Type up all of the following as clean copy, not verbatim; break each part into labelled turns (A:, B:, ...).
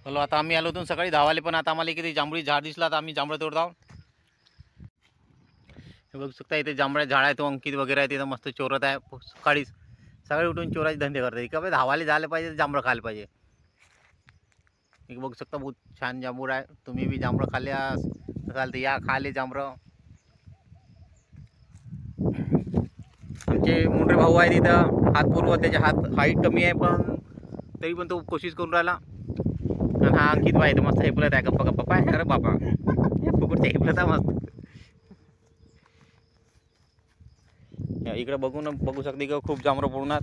A: Hello, आता आम्ही आलो होतो सकाळी धावाले, पण आता आम्हाला इकडे जांभळी झाड दिसला, आता आम्ही जांभळं तोडत आहोत. हे बघू शकता, इथे जांभळ्या झाड आहे, तो अंकित वगैरे आहे, तिथं मस्त चोरत आहे. सकाळीच सकाळी उठून चोराचे धंदे करतात. का बाई धावाले झाले पाहिजे, जांभळं खायला पाहिजे. एक बघू शकता, बहुत छान जांभूळ आहे. तुम्ही बी जांभळं खाल्ले असाल तर या खाले जांभळं. आमचे मुंडरे भाऊ आहे तिथं, हात पूर्व, त्याच्या हाईट कमी आहे, पण तरी पण तो कोशिश करून राहिला. आणि हा अंकित भाई तर मस्त हेपलत आहे, गप्पा गप्पा पाय. अरे बापा, हे फुकट हेपलत आहे मस्त. इकडे बघू शकते की खूप जांभळं पडणार.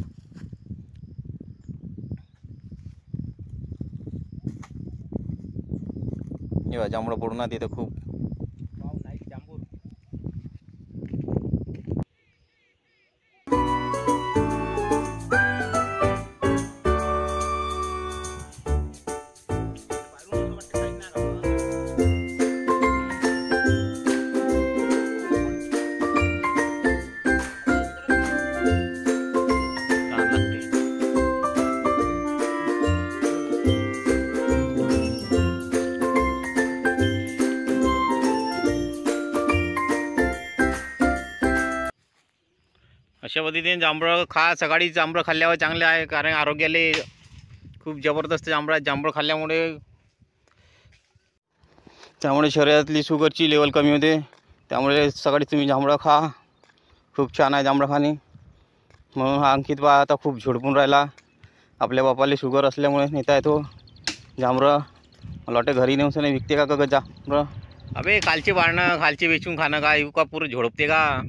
A: जांभळं पडणार तिथं खूप. अशा पद्धतीने जांभळं खा. सकाळी जांभळं खाल्ल्यावर चांगले आहे, कारण आरोग्याला खूप जबरदस्त जांभळं खाल्ल्यामुळे शरीरातली शुगरची लेवल कमी होते. त्यामुळे सकाळी तुम्ही जांभळं खा. खूप छान आहे जांभळं खाणे. म्हणून हा अंकित बा आता खूप झोडपून राहिला. आपल्या बापाला शुगर असल्यामुळे नेता येतो जांभळं. मला वाटतं घरी नेऊन विकते का जांभळं. अबे खालचे वाढणं, खालचे वेचून खाणं का, का पुरं झोडपते का.